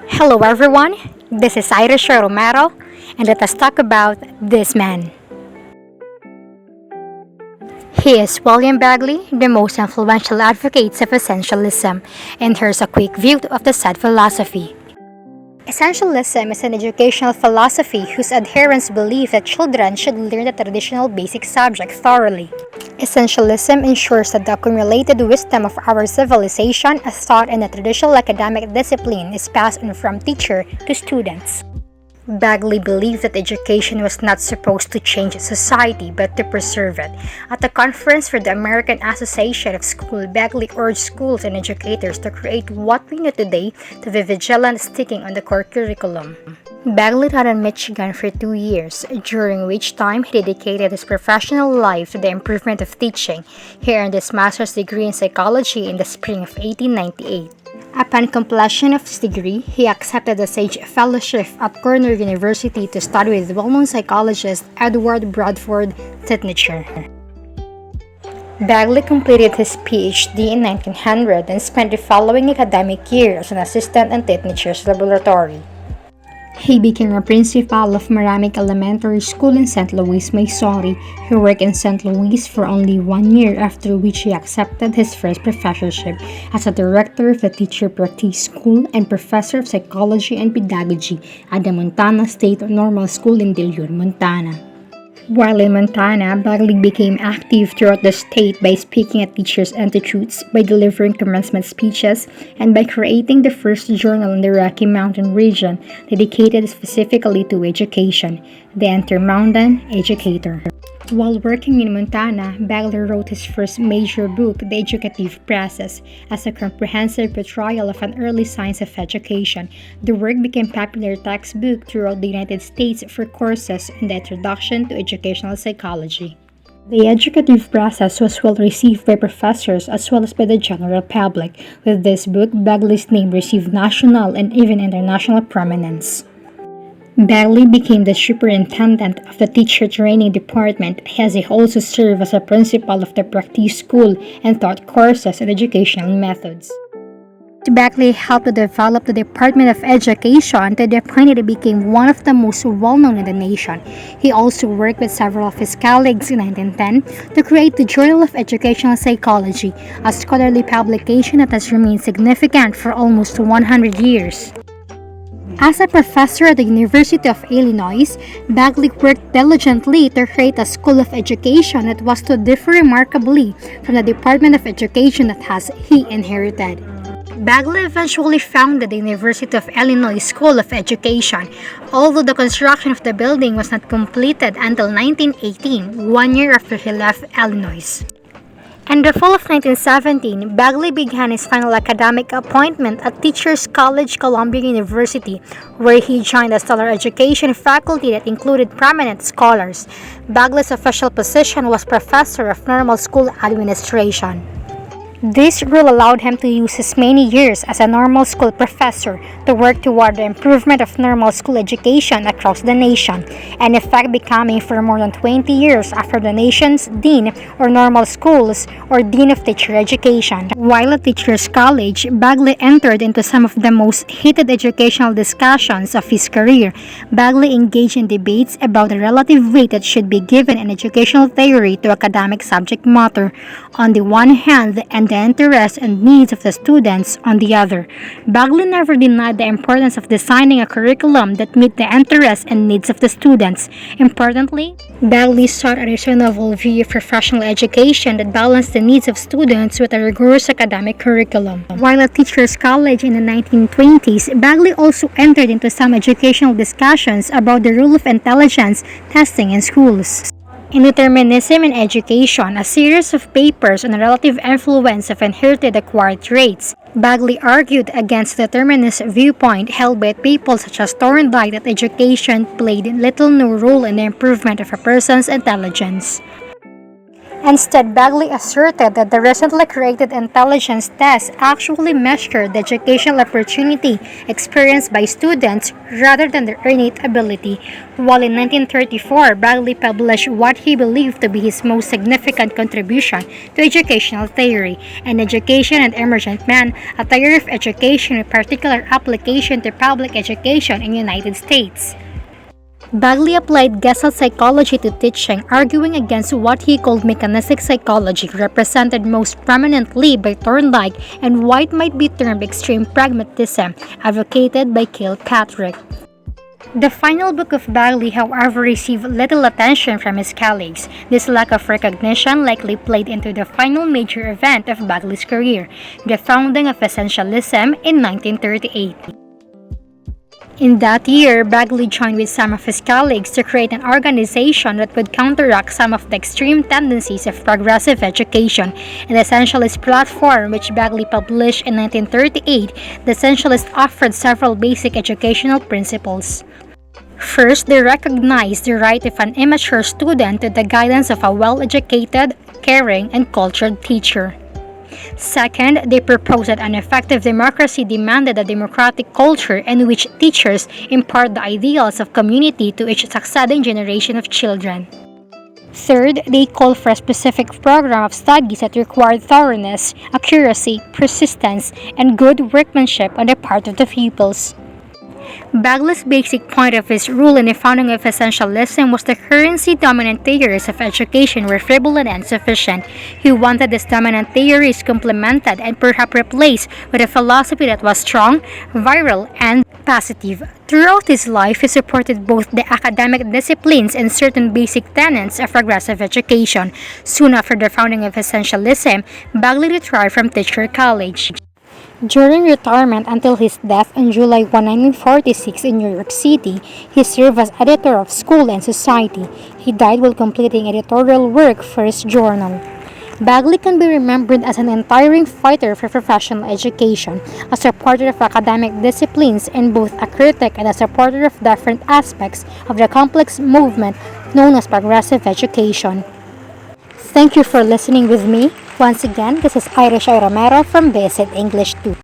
Hello everyone, this is Iris Romero, and let us talk about this man. He is William Bagley, the most influential advocate of essentialism, and here's a quick view of the said philosophy. Essentialism is an educational philosophy whose adherents believe that children should learn the traditional basic subject thoroughly. Essentialism ensures that the accumulated wisdom of our civilization, as taught in a traditional academic discipline, is passed on from teacher to students. Bagley believed that education was not supposed to change society but to preserve it. At a conference for the American Association of Schools, Bagley urged schools and educators to create what we know today to be vigilant sticking on the core curriculum. Bagley taught in Michigan for 2 years, during which time he dedicated his professional life to the improvement of teaching. He earned his master's degree in psychology in the spring of 1898. Upon completion of his degree, he accepted the Sage Fellowship at Cornell University to study with well-known psychologist Edward Bradford Titchener. Bagley completed his PhD in 1900 and spent the following academic year as an assistant in Titchener's laboratory. He became a principal of Merrimack Elementary School in St. Louis, Missouri. He worked in St. Louis for only 1 year, after which he accepted his first professorship as a director of the Teacher Practice School and professor of psychology and pedagogy at the Montana State Normal School in Dillon, Montana. While in Montana, Bagley became active throughout the state by speaking at teachers' institutes, by delivering commencement speeches, and by creating the first journal in the Rocky Mountain region dedicated specifically to education, the Intermountain Educator. While working in Montana, Bagley wrote his first major book, The Educative Process, as a comprehensive portrayal of an early science of education. The work became a popular textbook throughout the United States for courses in the Introduction to Educational Psychology. The educative process was well received by professors as well as by the general public. With this book, Bagley's name received national and even international prominence. Bagley became the superintendent of the teacher training department, as he also served as a principal of the practice school and taught courses and educational methods. Bagley helped to develop the Department of Education to the point that it became one of the most well-known in the nation. He also worked with several of his colleagues in 1910 to create the Journal of Educational Psychology, a scholarly publication that has remained significant for almost 100 years. As a professor at the University of Illinois, Bagley worked diligently to create a school of education that was to differ remarkably from the Department of Education that he inherited. Bagley eventually founded the University of Illinois School of Education, although the construction of the building was not completed until 1918, 1 year after he left Illinois. In the fall of 1917, Bagley began his final academic appointment at Teachers College, Columbia University, where he joined a stellar education faculty that included prominent scholars. Bagley's official position was Professor of Normal School Administration. This role allowed him to use his many years as a normal school professor to work toward the improvement of normal school education across the nation, in effect becoming for more than 20 years after the nation's Dean or Normal Schools or Dean of Teacher Education. While at Teachers College, Bagley entered into some of the most heated educational discussions of his career. Bagley engaged in debates about the relative weight that should be given in educational theory to academic subject matter on the one hand and the interests and needs of the students on the other. Bagley never denied the importance of designing a curriculum that met the interests and needs of the students. Importantly, Bagley sought a reasonable view of professional education that balanced the needs of students with a rigorous academic curriculum. While at Teachers College in the 1920s, Bagley also entered into some educational discussions about the role of intelligence testing in schools. In Determinism in Education, a series of papers on the relative influence of inherited acquired traits, Bagley argued against the determinist viewpoint held by people such as Thorndike that education played little no role in the improvement of a person's intelligence. Instead, Bagley asserted that the recently created intelligence test actually measured the educational opportunity experienced by students rather than their innate ability, while in 1934, Bagley published what he believed to be his most significant contribution to educational theory, An Education and Emergent Man, a theory of education with particular application to public education in the United States. Bagley applied Gesell psychology to teaching, arguing against what he called mechanistic psychology, represented most prominently by Thorndike, and what might be termed extreme pragmatism, advocated by Kilpatrick. The final book of Bagley, however, received little attention from his colleagues. This lack of recognition likely played into the final major event of Bagley's career, the founding of Essentialism in 1938. In that year, Bagley joined with some of his colleagues to create an organization that would counteract some of the extreme tendencies of progressive education. In the Essentialist platform, which Bagley published in 1938, the Essentialists offered several basic educational principles. First, they recognized the right of an immature student to the guidance of a well-educated, caring, and cultured teacher. Second, they proposed that an effective democracy demanded a democratic culture in which teachers impart the ideals of community to each succeeding generation of children. Third, they called for a specific program of studies that required thoroughness, accuracy, persistence, and good workmanship on the part of the pupils. Bagley's basic point of his rule in the founding of Essentialism was the currency-dominant theories of education were frivolous and insufficient. He wanted these dominant theories complemented and perhaps replaced with a philosophy that was strong, virile, and positive. Throughout his life, he supported both the academic disciplines and certain basic tenets of progressive education. Soon after the founding of Essentialism, Bagley retired from Teacher College. During retirement until his death on July 1, 1946 in New York City, he served as editor of School and Society. He died while completing editorial work for his journal. Bagley can be remembered as an untiring fighter for professional education, a supporter of academic disciplines, and both a critic and a supporter of different aspects of the complex movement known as progressive education. Thank you for listening with me. Once again, this is Irish Romero from Basic English 2.